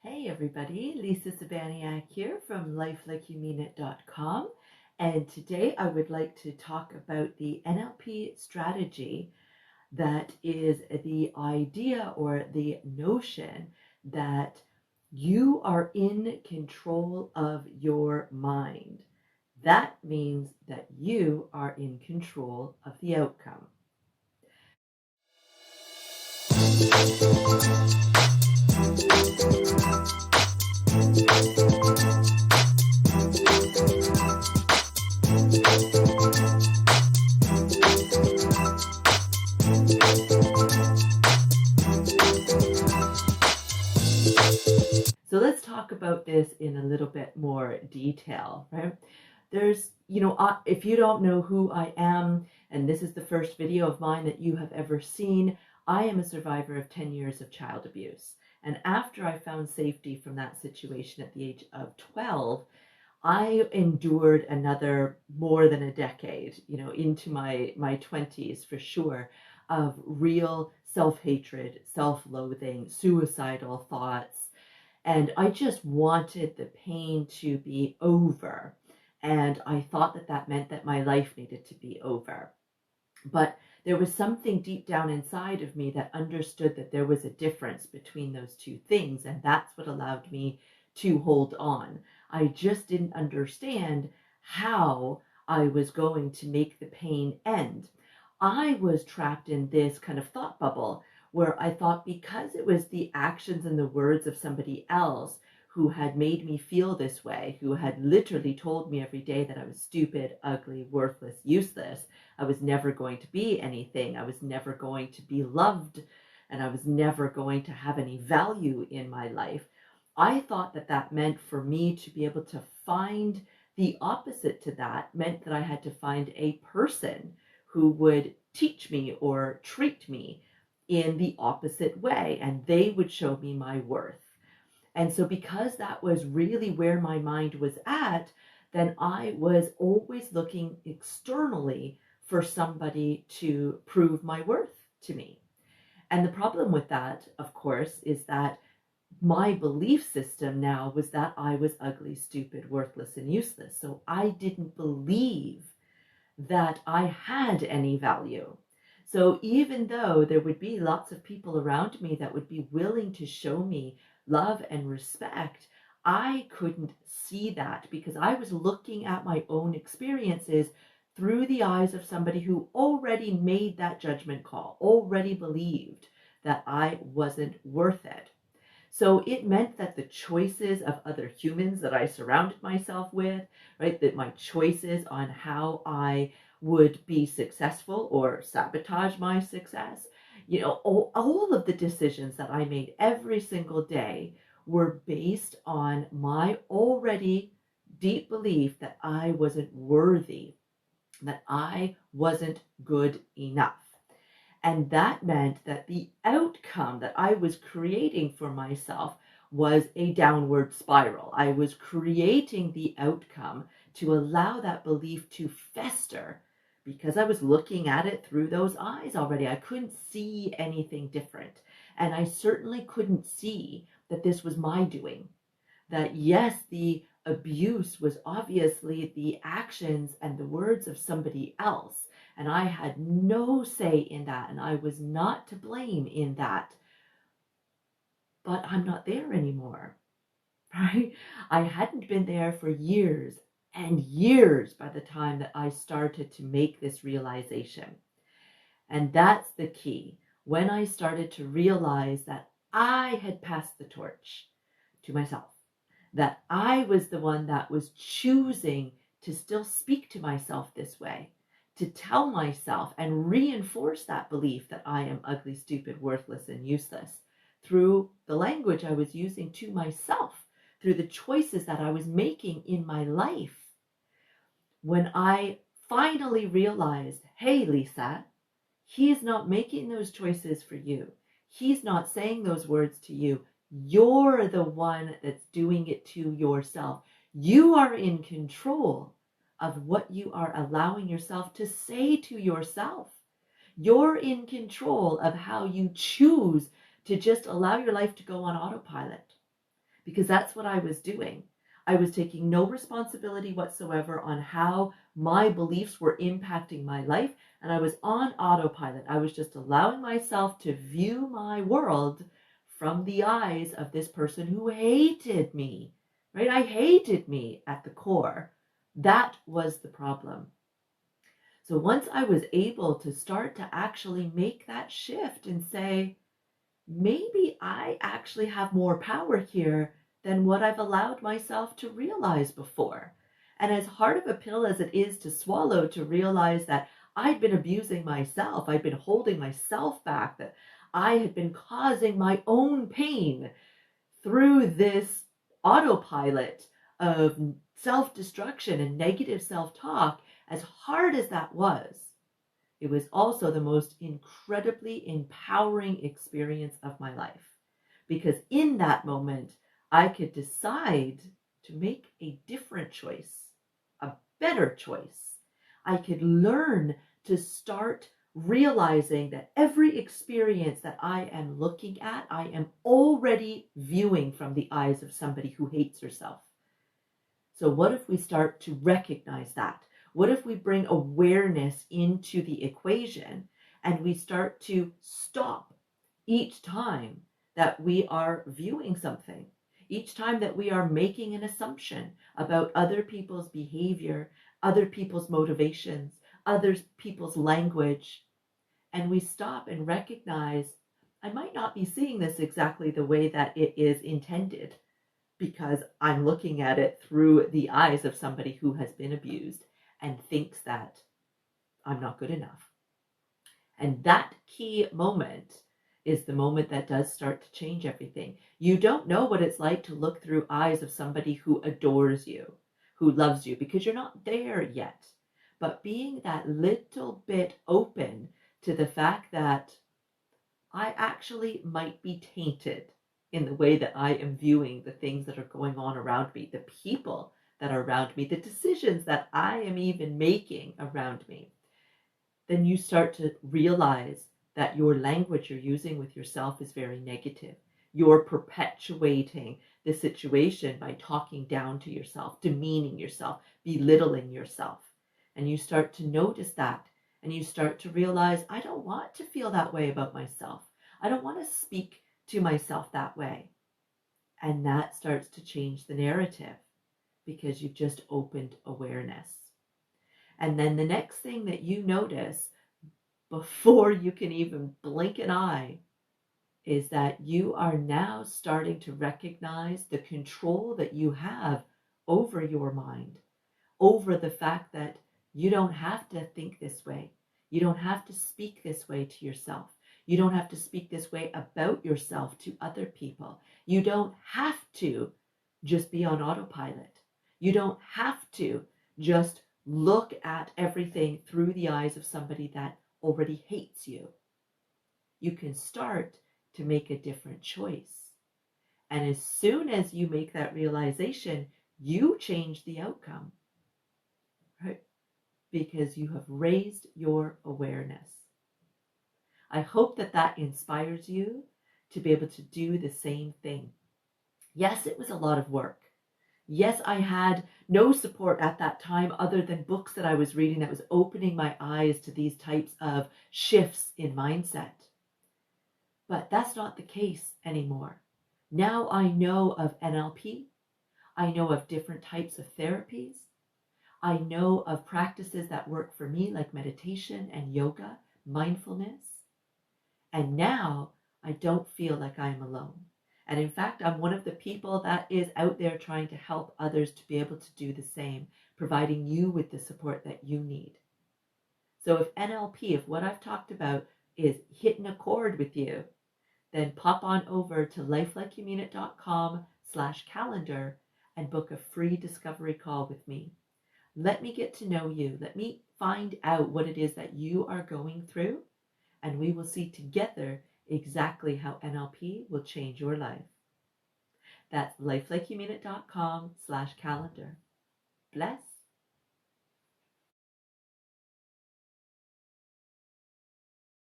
Hey everybody, Lisa Sabaniak here from lifelikeyoumeanit.com, and today I would like to talk about the NLP strategy that is the idea or the notion that you are in control of your mind. That means that you are in control of the outcome. So let's talk about this in a little bit more detail, right? If you don't know who I am, and this is the first video of mine that you have ever seen, I am a survivor of 10 years of child abuse. And after I found safety from that situation at the age of 12, I endured another more than a decade, into my 20s for sure, of real self-hatred, self-loathing, suicidal thoughts. And I just wanted the pain to be over. And I thought that that meant that my life needed to be over. But there was something deep down inside of me that understood that there was a difference between those two things. And that's what allowed me to hold on. I just didn't understand how I was going to make the pain end. I was trapped in this kind of thought bubble where I thought because it was the actions and the words of somebody else who had made me feel this way, who had literally told me every day that I was stupid, ugly, worthless, useless, I was never going to be anything, I was never going to be loved, and I was never going to have any value in my life. I thought that that meant for me to be able to find the opposite to that meant that I had to find a person who would teach me or treat me in the opposite way, and they would show me my worth. And so, because that was really where my mind was at, then I was always looking externally for somebody to prove my worth to me. And the problem with that, of course, is that my belief system now was that I was ugly, stupid, worthless, and useless. So I didn't believe that I had any value. So even though there would be lots of people around me that would be willing to show me love and respect, I couldn't see that because I was looking at my own experiences through the eyes of somebody who already made that judgment call, already believed that I wasn't worth it. So it meant that the choices of other humans that I surrounded myself with, right, that my choices on how I would be successful or sabotage my success, all of the decisions that I made every single day were based on my already deep belief that I wasn't worthy, that I wasn't good enough. And that meant that the outcome that I was creating for myself was a downward spiral. I was creating the outcome to allow that belief to fester because I was looking at it through those eyes already. I couldn't see anything different. And I certainly couldn't see that this was my doing. That yes, the abuse was obviously the actions and the words of somebody else. And I had no say in that, and I was not to blame in that. But I'm not there anymore, right? I hadn't been there for years and years by the time that I started to make this realization. And that's the key. When I started to realize that I had passed the torch to myself, that I was the one that was choosing to still speak to myself this way, to tell myself and reinforce that belief that I am ugly, stupid, worthless, and useless through the language I was using to myself, through the choices that I was making in my life. When I finally realized, hey, Lisa, he's not making those choices for you. He's not saying those words to you. You're the one that's doing it to yourself. You are in control of what you are allowing yourself to say to yourself. You're in control of how you choose to just allow your life to go on autopilot. because that's what I was doing. I was taking no responsibility whatsoever on how my beliefs were impacting my life, and I was on autopilot. I was just allowing myself to view my world from the eyes of this person who hated me, right? I hated me at the core. That was the problem. So once I was able to start to actually make that shift and say, maybe I actually have more power here than what I've allowed myself to realize before. And as hard of a pill as it is to swallow, to realize that I'd been abusing myself, I'd been holding myself back, that I had been causing my own pain through this autopilot of self-destruction and negative self-talk, as hard as that was, it was also the most incredibly empowering experience of my life. Because in that moment, I could decide to make a different choice, a better choice. I could learn to start realizing that every experience that I am looking at, I am already viewing from the eyes of somebody who hates herself. So what if we start to recognize that? What if we bring awareness into the equation and we start to stop each time that we are viewing something, each time that we are making an assumption about other people's behavior, other people's motivations, other people's language, and we stop and recognize, I might not be seeing this exactly the way that it is intended, because I'm looking at it through the eyes of somebody who has been abused and thinks that I'm not good enough. And that key moment is the moment that does start to change everything. You don't know what it's like to look through eyes of somebody who adores you, who loves you, because you're not there yet. But being that little bit open to the fact that I actually might be tainted in the way that I am viewing the things that are going on around me, the people that are around me, the decisions that I am even making around me, then you start to realize that your language you're using with yourself is very negative. You're perpetuating the situation by talking down to yourself, demeaning yourself, belittling yourself. And you start to notice that, and you start to realize, I don't want to feel that way about myself. I don't want to speak to myself that way. And that starts to change the narrative because you've just opened awareness. And then the next thing that you notice before you can even blink an eye is that you are now starting to recognize the control that you have over your mind, over the fact that you don't have to think this way. You don't have to speak this way to yourself. You don't have to speak this way about yourself to other people. You don't have to just be on autopilot. You don't have to just look at everything through the eyes of somebody that already hates you. You can start to make a different choice. And as soon as you make that realization, you change the outcome, right? Because you have raised your awareness. I hope that that inspires you to be able to do the same thing. Yes, it was a lot of work. Yes, I had no support at that time other than books that I was reading that was opening my eyes to these types of shifts in mindset. But that's not the case anymore. Now I know of NLP. I know of different types of therapies. I know of practices that work for me, like meditation and yoga, mindfulness. And now I don't feel like I'm alone. And in fact, I'm one of the people that is out there trying to help others to be able to do the same, providing you with the support that you need. So if NLP, if what I've talked about is hitting a chord with you, then pop on over to lifelikeyoumeanit.com/calendar and book a free discovery call with me. Let me get to know you. Let me find out what it is that you are going through, and we will see together exactly how NLP will change your life. That's lifelikeyoumeanit.com/calendar. Bless.